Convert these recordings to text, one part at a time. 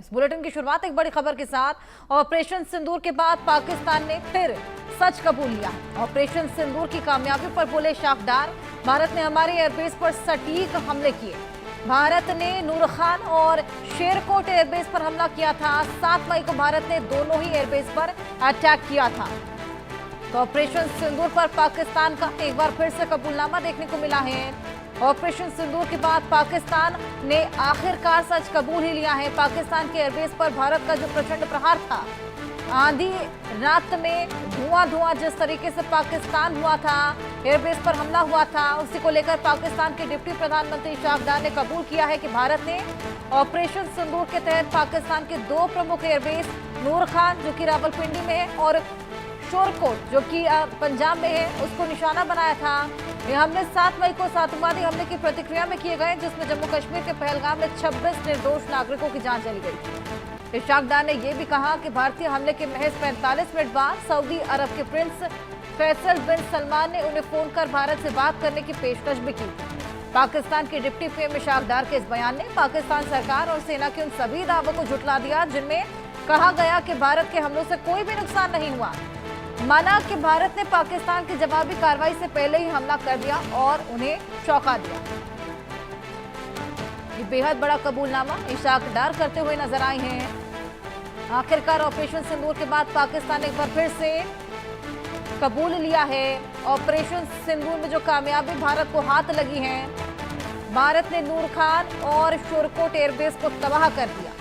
News bulletin की शुरुआत एक बड़ी खबर के साथ। ऑपरेशन सिंदूर के बाद पाकिस्तान ने फिर सच कबूल लिया। ऑपरेशन सिंदूर की कामयाबी पर बोले शाखदार, भारत ने हमारे एयरबेस पर सटीक हमले किए। भारत ने नूर खान और शेरकोट एयरबेस पर हमला किया था। 7 मई को भारत ने दोनों ही एयरबेस पर अटैक किया था। तो ऑपरेशन सिंदूर पर पाकिस्तान का एक बार फिर से कबूलनामा देखने को मिला है। ऑपरेशन सिंदूर के बाद पाकिस्तान ने आखिरकार सच कबूल ही लिया है। पाकिस्तान के एयरबेस पर भारत का जो प्रचंड प्रहार था, आंधी रात में धुआं जिस तरीके से पाकिस्तान हुआ था, एयरबेस पर हमला हुआ था, उसी को लेकर पाकिस्तान के डिप्टी प्रधानमंत्री शाखदार ने कबूल किया है कि भारत ने ऑपरेशन सिंदूर के तहत पाकिस्तान के 2 प्रमुख एयरबेस, नूर खान जो कि रावलपिंडी में है और शेरकोट जो कि पंजाब में है, उसको निशाना बनाया था। ये हमले 7 मई को आतंकवादी हमले की प्रतिक्रिया में किए गए, जिसमें जम्मू कश्मीर के पहलगाम में 26 निर्दोष नागरिकों की जान चली गई। इशाकदार ने यह भी कहा कि भारतीय हमले के महज 45 मिनट बाद सऊदी अरब के प्रिंस फैसल बिन सलमान ने उन्हें फोन कर भारत से बात करने की पेशकश भी की। पाकिस्तान के डिप्टी पीएम इशाकदार के इस बयान ने पाकिस्तान सरकार और सेना के उन सभी दावों को झुठला दिया जिनमें कहा गया कि भारत के हमलों से कोई भी नुकसान नहीं हुआ। माना कि भारत ने पाकिस्तान की जवाबी कार्रवाई से पहले ही हमला कर दिया और उन्हें चौंका दिया। ये बेहद बड़ा कबूलनामा इशाकदार करते हुए नजर आए हैं। आखिरकार ऑपरेशन सिंदूर के बाद पाकिस्तान ने एक बार फिर से कबूल लिया है। ऑपरेशन सिंदूर में जो कामयाबी भारत को हाथ लगी है, भारत ने नूर खान और शेरकोट एयरबेस को तबाह कर दिया।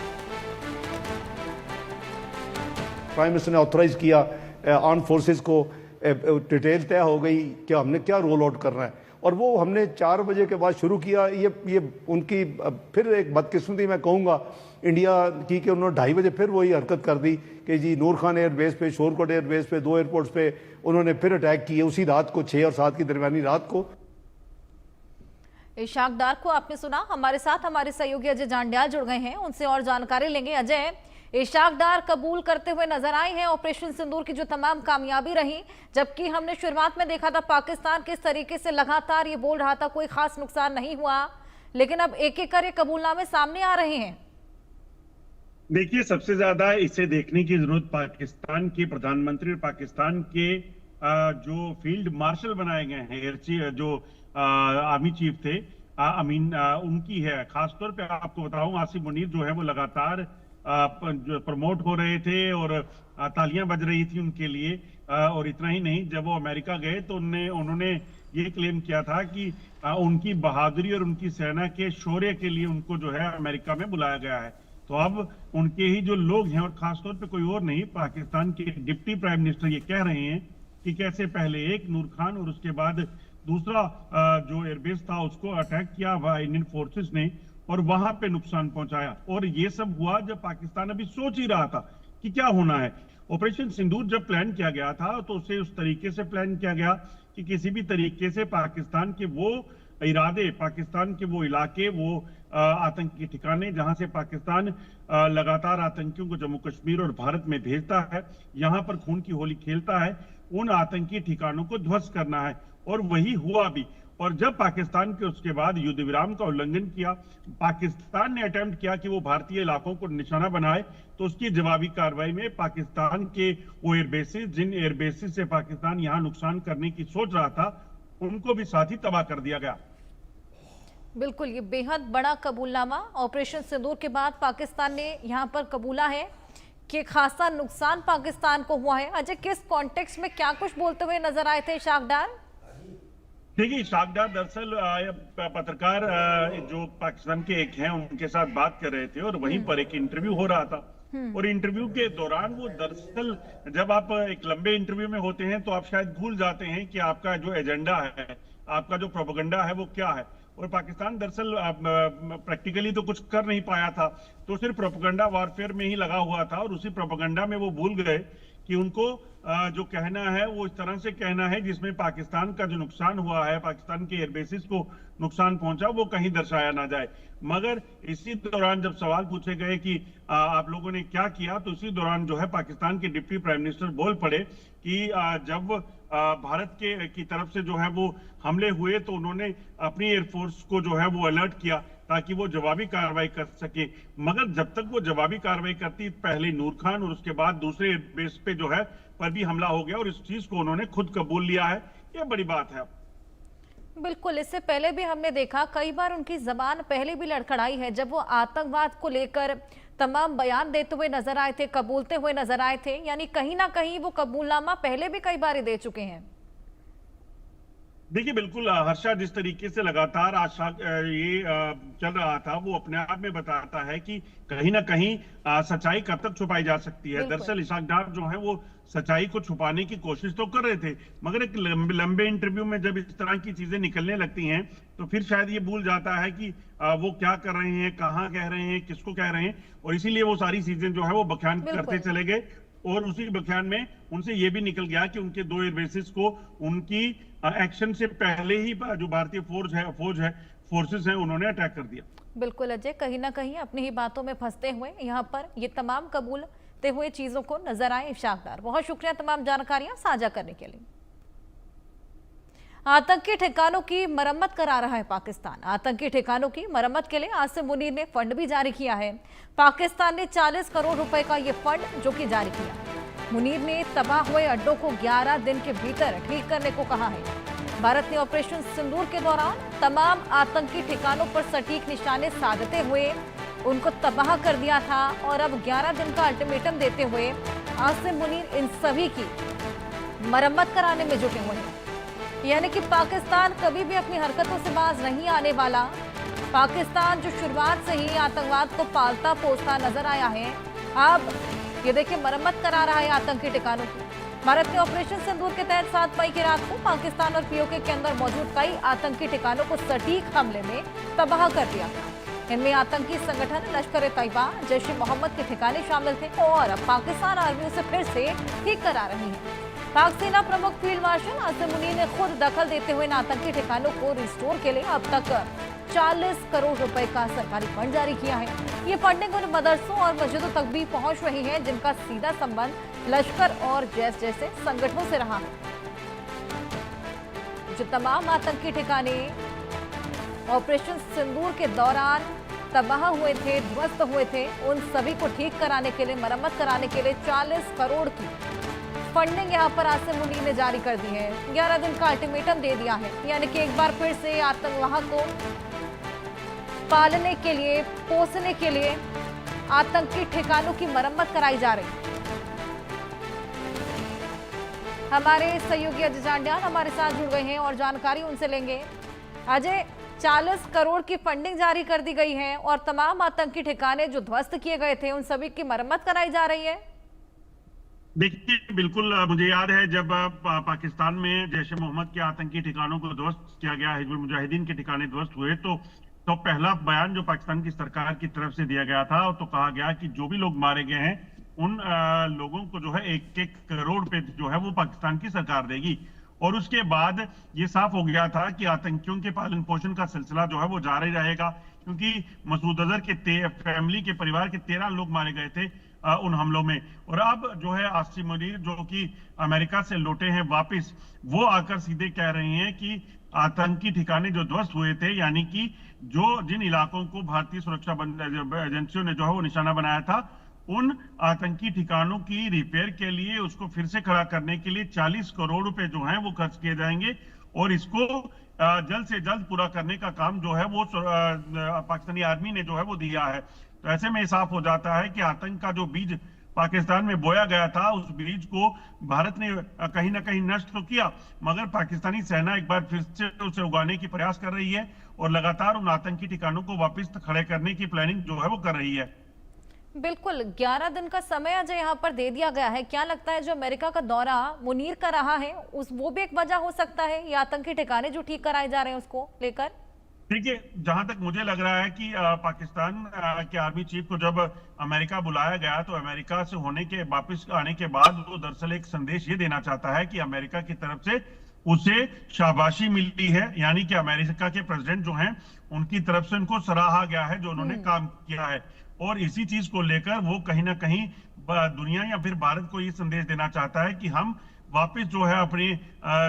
प्राइम मिनिस्टर ने ऑथराइज किया, आर्म फोर्सेस को डिटेल तय हो गई कि हमने क्या रोल आउट करना है, और वो हमने 4 बजे के बाद शुरू किया। ये उनकी फिर एक बदकिस्मती मैं कहूँगा इंडिया की कि उन्होंने 2:30 बजे फिर वही हरकत कर दी कि जी नूर खान एयरबेस पे, शेरकोट एयरबेस पे, 2 एयरपोर्ट्स पे उन्होंने फिर अटैक किए उसी रात को, 6 और 7 की दरमियानी रात को। इशाकदार को आपने सुना। हमारे साथ हमारे सहयोगी अजय जांडियाल जुड़ गए हैं, उनसे और जानकारी लेंगे। अजय, इशाकदार कबूल करते हुए नजर आए हैं ऑपरेशन सिंदूर की जो तमाम कामयाबी रही, जबकि हमने शुरुआत में देखा था पाकिस्तान किस तरीके से लगातार ये बोल रहा था कोई खास नुकसान नहीं हुआ, लेकिन अब एक एक कर ये कबूलनामे सामने आ रहे हैं। देखिए, सबसे ज्यादा इसे देखने की जरूरत पाकिस्तान के प्रधानमंत्री और पाकिस्तान के जो फील्ड मार्शल बनाए गए हैं, एयर चीफ जो आर्मी चीफ थे अमीन, उनकी है। खासतौर पे आपको बताऊं, आसिफ मुनीर जो है वो लगातार प्रमोट हो रहे थे और तालियां बज रही थी उनके लिए। और इतना ही नहीं, जब वो अमेरिका गए तो उन्होंने ये क्लेम किया था कि उनकी बहादुरी और उनकी सेना के शौर्य के लिए उनको जो है अमेरिका में बुलाया गया है। तो अब उनके ही जो लोग हैं, और खासतौर पे कोई और नहीं, पाकिस्तान के डिप्टी प्राइम मिनिस्टर ये कह रहे हैं कि कैसे पहले एक नूर खान और उसके बाद दूसरा जो एयरबेस था उसको अटैक किया इंडियन फोर्सेस ने और वहां पे नुकसान पहुंचाया। और ये सब हुआ जब पाकिस्तान अभी सोच ही रहा था कि क्या होना है। ऑपरेशन सिंदूर जब प्लान किया गया था तो उसे उस तरीके से प्लान किया गया कि किसी भी तरीके से पाकिस्तान के वो इरादे, पाकिस्तान के वो इलाके, वो आतंकी ठिकाने जहां से पाकिस्तान लगातार आतंकियों को जम्मू कश्मीर और भारत में भेजता है, यहां पर खून की होली खेलता है, उन आतंकी ठिकानों को ध्वस्त करना है। और वही हुआ भी। और जब पाकिस्तान के उसके बाद युद्ध विराम का उल्लंघन किया, पाकिस्तान ने अटेम्प्ट किया कि वो भारतीय इलाकों को निशाना बनाए, तो उसकी जवाबी कार्रवाई में पाकिस्तान के वो एयरबेसेस, जिन एयरबेसेस से पाकिस्तान यहां नुकसान करने की सोच रहा था, उनको भी साथ ही तबाह कर दिया गया। बिल्कुल, ये बेहद बड़ा कबूलनामा ऑपरेशन सिंदूर के बाद पाकिस्तान ने यहाँ पर कबूला है कि खासा नुकसान पाकिस्तान को हुआ है। अजय, किस कॉन्टेक्स्ट में क्या कुछ बोलते हुए नजर आए थे इशाकदार? देखिए, शाखदार दरअसल पत्रकार जो पाकिस्तान के एक हैं उनके साथ बात कर रहे थे और वहीं पर एक इंटरव्यू हो रहा था। और इंटरव्यू के दौरान वो दरअसल, जब आप एक लंबे इंटरव्यू में होते हैं तो आप शायद भूल जाते हैं कि आपका जो एजेंडा है, आपका जो प्रोपेगेंडा है वो क्या है। और पाकिस्तान दरअसल प्रैक्टिकली तो कुछ कर नहीं पाया था, तो सिर्फ प्रोपेगेंडा वॉरफेयर में ही लगा हुआ था। और उसी प्रोपेगेंडा में वो भूल गए कि उनको जो कहना है वो इस तरह से कहना है जिसमें पाकिस्तान का जो नुकसान हुआ है, पाकिस्तान के एयरबेसिस को नुकसान पहुंचा, वो कहीं दर्शाया ना जाए। मगर इसी दौरान जब सवाल पूछे गए कि आप लोगों ने क्या किया, तो इसी दौरान जो है पाकिस्तान के डिप्टी प्राइम मिनिस्टर बोल पड़े कि जब भारत की तरफ से जो है वो हमले हुए तो उन्होंने अपनी एयरफोर्स को जो है वो अलर्ट किया ताकि वो जवाबी कार्रवाई कर सके। मगर जब तक वो जवाबी कार्रवाई करती, पहले नूर खान और उसके बाद दूसरे बेस पे जो है पर भी हमला हो गया और इस चीज को उन्होंने खुद कबूल लिया है। ये बड़ी बात है। बिल्कुल, इससे पहले भी हमने देखा कई बार उनकी जबान पहले भी लड़खड़ाई है जब वो आतंकवाद को लेकर तमाम बयान देते हुए नजर आए थे, कबूलते हुए नजर आए थे, यानी कहीं ना कहीं वो कबूलनामा पहले भी कई बार दे चुके हैं। देखिए बिल्कुल हर्षा, जिस तरीके से लगातार ये चल रहा था वो अपने आप में बताता है कि कहीं ना कहीं सच्चाई कब तक छुपाई जा सकती है। दरअसल इशाक डार जो है वो सच्चाई को छुपाने की कोशिश तो कर रहे थे, मगर एक लंबे इंटरव्यू में जब इस तरह की चीजें निकलने लगती हैं तो फिर शायद ये भूल जाता है कि वो क्या कर रहे हैं, कहाँ कह रहे हैं, किसको कह रहे हैं, और इसीलिए वो सारी चीजें जो है वो बयान करते चले गए। और उसी बयान में उनसे ये भी निकल गया कि उनके 2 एयरबेसेस को उनकी एक्शन से पहले ही जो भारतीय फोर्सेस हैं उन्होंने अटैक कर दिया। बिल्कुल अजय, कहीं ना कहीं अपनी ही बातों में फंसते हुए यहाँ पर ये तमाम कबूलते हुए चीजों को नजर आए इशाक डार। बहुत शुक्रिया तमाम जानकारियां साझा करने के लिए। आतंकी ठिकानों की मरम्मत करा रहा है पाकिस्तान। आतंकी ठिकानों की मरम्मत के लिए आसिम मुनीर ने फंड भी जारी किया है। पाकिस्तान ने 40 करोड़ रुपए का ये फंड जो कि जारी किया। मुनीर ने तबाह हुए अड्डों को 11 दिन के भीतर ठीक करने को कहा है। भारत ने ऑपरेशन सिंदूर के दौरान तमाम आतंकी ठिकानों पर सटीक निशाने साधते हुए उनको तबाह कर दिया था और अब 11 दिन का अल्टीमेटम देते हुए आसिम मुनीर इन सभी की मरम्मत कराने में जुटे हुए हैं। यानी कि पाकिस्तान कभी भी अपनी हरकतों से बाज नहीं आने वाला। पाकिस्तान जो शुरुआत से ही आतंकवाद को पालता पोसता नजर आया है, अब ये देखिए मरम्मत करा रहा है आतंकी ठिकानों की। भारत ने ऑपरेशन सिंदूर के तहत 7 मई की रात को पाकिस्तान और पीओके के अंदर मौजूद कई आतंकी ठिकानों को सटीक हमले में तबाह कर दिया था। इनमें आतंकी संगठन लश्कर ए तैयबा, जैश ए मोहम्मद के ठिकाने शामिल थे और अब पाकिस्तान आर्मी उसे फिर से ठीक करा रही है। पाक सेना प्रमुख फील्ड मार्शल आसिम मुनीर ने खुद दखल देते हुए इन आतंकी ठिकानों को रिस्टोर के लिए अब तक 40 करोड़ रुपए का सरकारी फंड जारी किया है। ये फंडिंग उन मदरसों और मस्जिदों तक भी पहुंच रही है जिनका सीधा संबंध लश्कर और जैश जैसे संगठनों से रहा है। जो तमाम आतंकी ठिकाने ऑपरेशन सिंदूर के दौरान तबाह हुए थे, ध्वस्त हुए थे, उन सभी को ठीक कराने के लिए, मरम्मत कराने के लिए 40 करोड़ की फंडिंग यहां पर आसिम मुनीर ने जारी कर दी है। 11 दिन का अल्टीमेटम दे दिया है। यानी कि एक बार फिर से आतंकवाद को पालने के लिए, पोसने के लिए आतंकी ठिकानों की मरम्मत कराई जा रही है। हमारे सहयोगी अजय जांडियाल हमारे साथ जुड़ गए हैं और जानकारी उनसे लेंगे। अजय, 40 करोड़ की फंडिंग जारी कर दी गई है और तमाम आतंकी ठिकाने जो ध्वस्त किए गए थे उन सभी की मरम्मत कराई जा रही है। देखिए बिल्कुल, मुझे याद है जब पाकिस्तान में जैश ए मोहम्मद के आतंकी ठिकानों को ध्वस्त किया गया, हिजबुल मुजाहिदीन के ठिकाने ध्वस्त हुए, तो पहला बयान जो पाकिस्तान की सरकार की तरफ से दिया गया था तो कहा गया कि जो भी लोग मारे गए हैं उन लोगों को जो है 1-1 करोड़ पे जो है वो पाकिस्तान की सरकार देगी। और उसके बाद ये साफ हो गया था कि आतंकियों के पालन पोषण का सिलसिला जो है वो जारी रहेगा, क्योंकि मसूद अजहर के फैमिली के परिवार के 13 लोग मारे गए थे उन हमलों में। और अब जो है आसिम मुनीर जो कि अमेरिका से लौटे हैं वापस, वो आकर सीधे कह रहे हैं कि आतंकी ठिकाने जो ध्वस्त हुए थे, यानी कि जिन इलाकों को भारतीय सुरक्षा एजेंसियों ने जो है वो निशाना बनाया था, उन आतंकी ठिकानों की रिपेयर के लिए, उसको फिर से खड़ा करने के लिए 40 करोड़ रुपए जो हैं वो खर्च किए जाएंगे। और इसको जल्द से जल्द पूरा करने का काम जो है वो पाकिस्तानी आर्मी ने जो है वो दिया है। तो ऐसे में साफ हो जाता है कि आतंक का जो बीज पाकिस्तान में बोया गया था, उस बीज को भारत ने कहीं ना कहीं नष्ट तो किया, मगर पाकिस्तानी सेना एक बार फिर से उसे उगाने की प्रयास कर रही है और लगातार उन आतंकी ठिकानों को वापस खड़े करने की प्लानिंग जो है वो कर रही है। बिल्कुल, 11 दिन का समय अजय यहाँ पर दे दिया गया है। क्या लगता है जो अमेरिका का दौरा मुनीर का रहा है वो भी एक वजह हो सकता है, ये आतंकी ठिकाने जो ठीक कराए जा रहे हैं उसको लेकर? देखिए, जहां तक मुझे लग रहा है कि पाकिस्तान के आर्मी चीफ को जब अमेरिका बुलाया गया तो अमेरिका से वापस आने के बाद वो दरअसल एक संदेश ये देना चाहता है कि अमेरिका की तरफ से उसे शाबाशी मिली है, यानी कि अमेरिका के प्रेसिडेंट जो हैं उनकी तरफ से उनको सराहा गया है जो उन्होंने काम किया है। और इसी चीज को लेकर वो कहीं ना कहीं दुनिया या फिर भारत को ये संदेश देना चाहता है कि हम वापस जो है अपने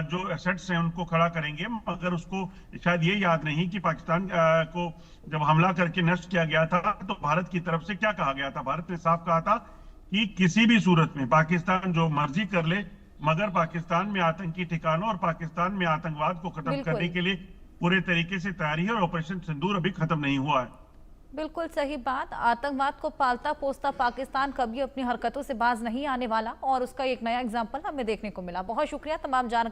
जो एसेट्स हैं उनको खड़ा करेंगे, मगर उसको शायद ये याद नहीं कि पाकिस्तान को जब हमला करके नष्ट किया गया था तो भारत की तरफ से क्या कहा गया था। भारत ने साफ कहा था कि किसी भी सूरत में पाकिस्तान जो मर्जी कर ले, मगर पाकिस्तान में आतंकी ठिकानों और पाकिस्तान में आतंकवाद को खत्म बिल्कुल। करने के लिए पूरे तरीके से तैयारी है और ऑपरेशन सिंदूर अभी खत्म नहीं हुआ है। बिल्कुल सही बात। आतंकवाद को पालता पोसता पाकिस्तान कभी अपनी हरकतों से बाज नहीं आने वाला और उसका एक नया एग्जाम्पल हमें देखने को मिला। बहुत शुक्रिया तमाम जानकारी